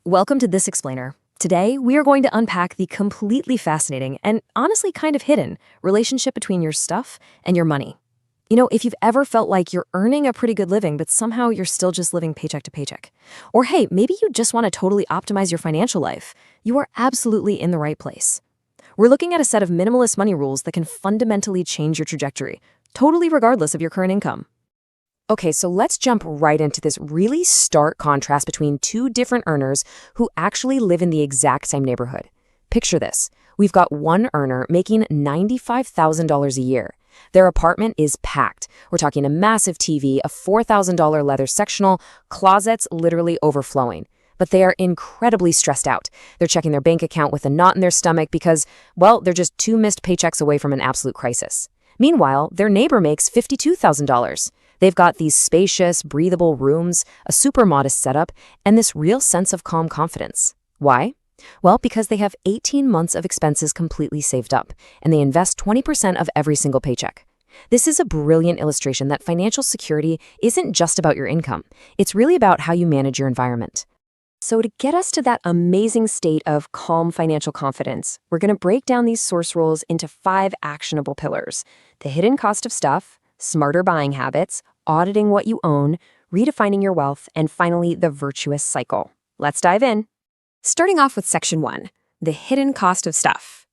Welcome to This Explainer. Today, we are going to unpack the completely fascinating and honestly kind of hidden relationship between your stuff and your money. You know, if you've ever felt like you're earning a pretty good living, but somehow you're still just living paycheck to paycheck. Or hey, maybe you just want to totally optimize your financial life, you are absolutely in the right place. We're looking at a set of minimalist money rules that can fundamentally change your trajectory, totally regardless of your current income. Okay, so let's jump right into this really stark contrast between two different earners who actually live in the exact same neighborhood. Picture this. We've got one earner making $95,000 a year. Their apartment is packed. We're talking a massive TV, a $4,000 leather sectional, closets literally overflowing. But they are incredibly stressed out. They're checking their bank account with a knot in their stomach because, well, they're just two missed paychecks away from an absolute crisis. Meanwhile, their neighbor makes $52,000. They've got these spacious, breathable rooms, a super modest setup, and this real sense of calm confidence. Why? Well, because they have 18 months of expenses completely saved up, and they invest 20% of every single paycheck. This is a brilliant illustration that financial security isn't just about your income. It's really about how you manage your environment. So to get us to that amazing state of calm financial confidence, we're going to break down these source rules into 5 actionable pillars: the hidden cost of stuff, smarter buying habits, auditing what you own, redefining your wealth, and finally, the virtuous cycle. Let's dive in. Starting off with Section 1, the hidden cost of stuff.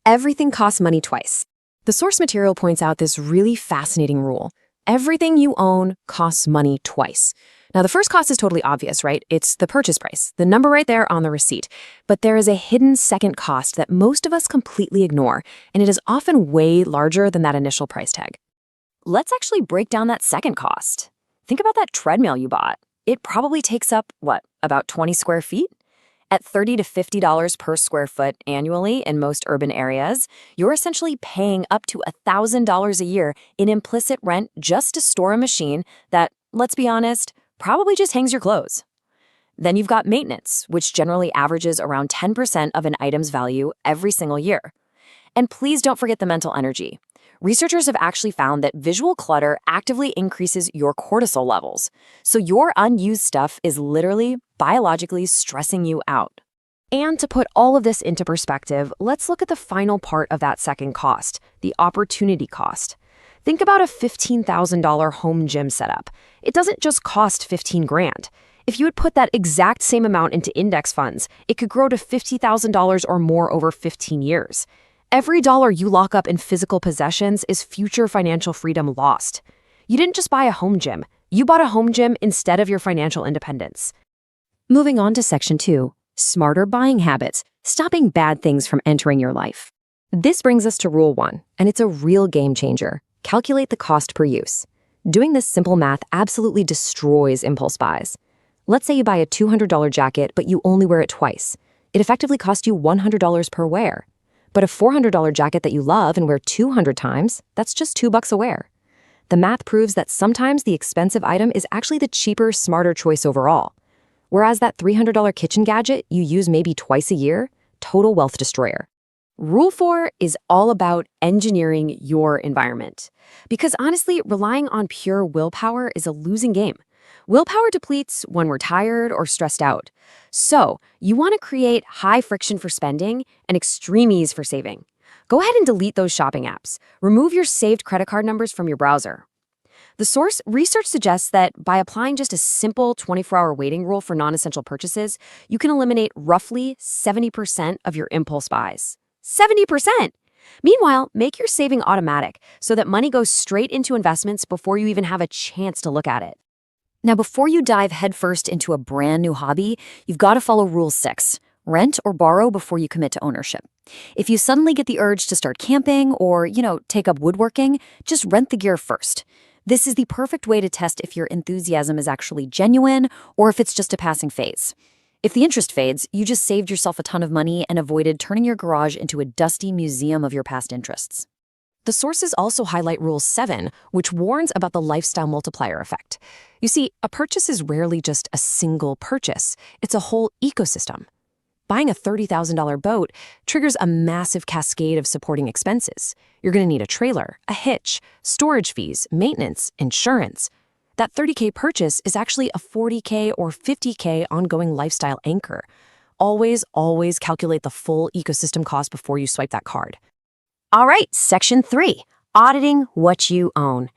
Everything costs money twice. The source material points out this really fascinating rule. Everything you own costs money twice. Now, the first cost is totally obvious, right? It's the purchase price, the number right there on the receipt. But there is a hidden second cost that most of us completely ignore, and it is often way larger than that initial price tag. Let's actually break down that second cost. Think about that treadmill you bought. It probably takes up, about 20 square feet? At $30 to $50 per square foot annually in most urban areas, you're essentially paying up to $1,000 a year in implicit rent just to store a machine that, let's be honest, probably just hangs your clothes. Then you've got maintenance, which generally averages around 10% of an item's value every single year. And please don't forget the mental energy. Researchers have actually found that visual clutter actively increases your cortisol levels. So your unused stuff is literally biologically stressing you out. And to put all of this into perspective, let's look at the final part of that second cost, the opportunity cost. Think about a $15,000 home gym setup. It doesn't just cost 15 grand. If you would put that exact same amount into index funds, it could grow to $50,000 or more over 15 years. Every dollar you lock up in physical possessions is future financial freedom lost. You didn't just buy a home gym. You bought a home gym instead of your financial independence. Moving on to Section 2, smarter buying habits, stopping bad things from entering your life. This brings us to Rule 1, and it's a real game changer. Calculate the cost per use. Doing this simple math absolutely destroys impulse buys. Let's say you buy a $200 jacket, but you only wear it twice. It effectively costs you $100 per wear. But a $400 jacket that you love and wear 200 times, that's just $2 a wear. The math proves that sometimes the expensive item is actually the cheaper, smarter choice overall. Whereas that $300 kitchen gadget you use maybe twice a year, total wealth destroyer. Rule 4 is all about engineering your environment. Because honestly, relying on pure willpower is a losing game. Willpower depletes when we're tired or stressed out. So, you want to create high friction for spending and extreme ease for saving. Go ahead and delete those shopping apps. Remove your saved credit card numbers from your browser. The source research suggests that by applying just a simple 24-hour waiting rule for non-essential purchases, you can eliminate roughly 70% of your impulse buys. 70%! Meanwhile, make your saving automatic so that money goes straight into investments before you even have a chance to look at it. Now, before you dive headfirst into a brand new hobby, you've got to follow Rule 6. Rent or borrow before you commit to ownership. If you suddenly get the urge to start camping or, take up woodworking, just rent the gear first. This is the perfect way to test if your enthusiasm is actually genuine or if it's just a passing phase. If the interest fades, you just saved yourself a ton of money and avoided turning your garage into a dusty museum of your past interests. The sources also highlight Rule 7, which warns about the lifestyle multiplier effect. You see, a purchase is rarely just a single purchase. It's a whole ecosystem. Buying a $30,000 boat triggers a massive cascade of supporting expenses. You're going to need a trailer, a hitch, storage fees, maintenance, insurance. that 30K purchase is actually a 40K or 50K ongoing lifestyle anchor. Always calculate the full ecosystem cost before you swipe that card. All right, Section 3, auditing what you own,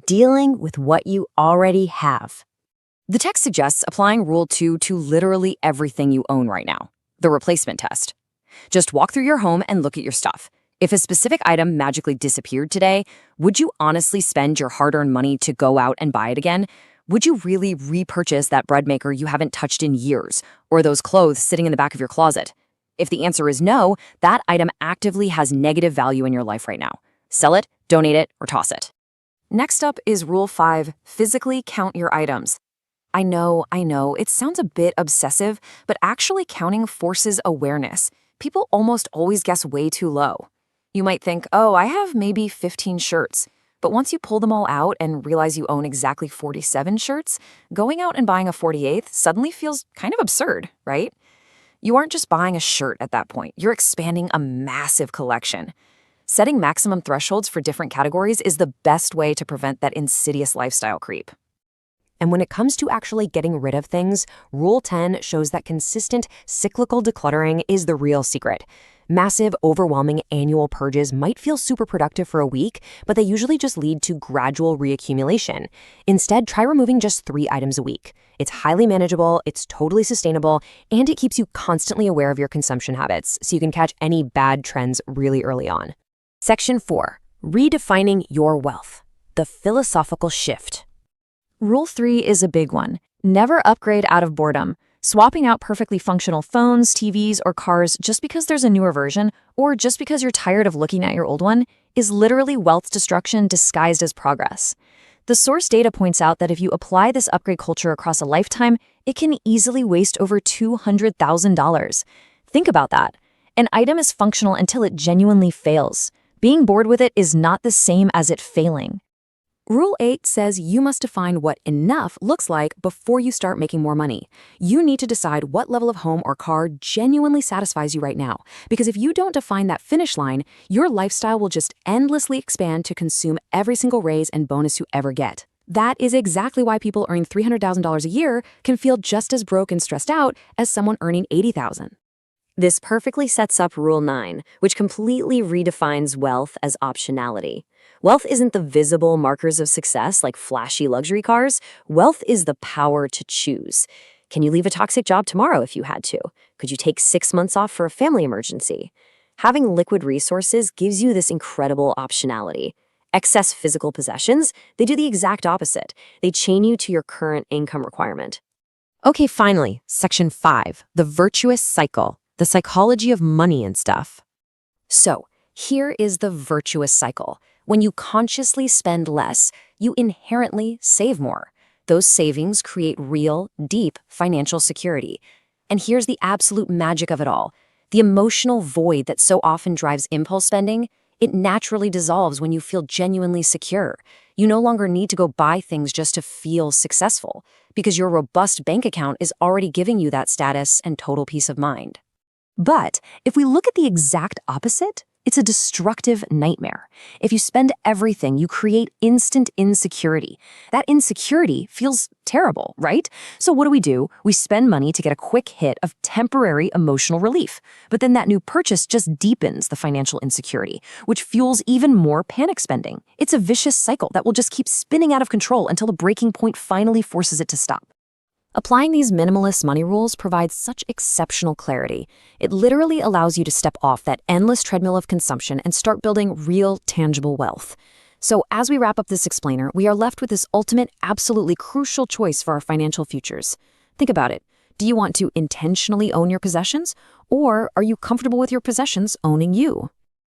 dealing with what you already have. The text suggests applying Rule 2 to literally everything you own right now, the replacement test. Just walk through your home and look at your stuff. If a specific item magically disappeared today, would you honestly spend your hard-earned money to go out and buy it again? Would you really repurchase that bread maker you haven't touched in years, or those clothes sitting in the back of your closet? If the answer is no, that item actively has negative value in your life right now. Sell it, donate it, or toss it. Next up is Rule 5, physically count your items. I know, it sounds a bit obsessive, but actually counting forces awareness. People almost always guess way too low. You might think, oh, I have maybe 15 shirts. But once you pull them all out and realize you own exactly 47 shirts, going out and buying a 48th suddenly feels kind of absurd, right? You aren't just buying a shirt at that point, you're expanding a massive collection. Setting maximum thresholds for different categories is the best way to prevent that insidious lifestyle creep. And when it comes to actually getting rid of things, Rule 10 shows that consistent, cyclical decluttering is the real secret. Massive, overwhelming annual purges might feel super productive for a week, but they usually just lead to gradual reaccumulation. Instead, try removing just 3 items a week. It's highly manageable, it's totally sustainable, and it keeps you constantly aware of your consumption habits, so you can catch any bad trends really early on. Section 4, redefining your wealth, the philosophical shift. Rule 3 is a big one. Never upgrade out of boredom. Swapping out perfectly functional phones, TVs, or cars just because there's a newer version, or just because you're tired of looking at your old one, is literally wealth destruction disguised as progress. The source data points out that if you apply this upgrade culture across a lifetime, it can easily waste over $200,000. Think about that. An item is functional until it genuinely fails. Being bored with it is not the same as it failing. Rule 8 says you must define what enough looks like before you start making more money. You need to decide what level of home or car genuinely satisfies you right now, because if you don't define that finish line, your lifestyle will just endlessly expand to consume every single raise and bonus you ever get. That is exactly why people earning $300,000 a year can feel just as broke and stressed out as someone earning $80,000. This perfectly sets up Rule 9, which completely redefines wealth as optionality. Wealth isn't the visible markers of success like flashy luxury cars. Wealth is the power to choose. Can you leave a toxic job tomorrow if you had to? Could you take 6 months off for a family emergency? Having liquid resources gives you this incredible optionality. Excess physical possessions, they do the exact opposite. They chain you to your current income requirement. Okay, finally, Section 5, the virtuous cycle. The psychology of money and stuff. So, here is the virtuous cycle. When you consciously spend less, you inherently save more. Those savings create real, deep financial security. And here's the absolute magic of it all. The emotional void that so often drives impulse spending, it naturally dissolves when you feel genuinely secure. You no longer need to go buy things just to feel successful, because your robust bank account is already giving you that status and total peace of mind. But if we look at the exact opposite, it's a destructive nightmare. If you spend everything, you create instant insecurity. That insecurity feels terrible, right? So what do? We spend money to get a quick hit of temporary emotional relief. But then that new purchase just deepens the financial insecurity, which fuels even more panic spending. It's a vicious cycle that will just keep spinning out of control until the breaking point finally forces it to stop. Applying these minimalist money rules provides such exceptional clarity. It literally allows you to step off that endless treadmill of consumption and start building real, tangible wealth. So as we wrap up this explainer, we are left with this ultimate, absolutely crucial choice for our financial futures. Think about it. Do you want to intentionally own your possessions? Or are you comfortable with your possessions owning you?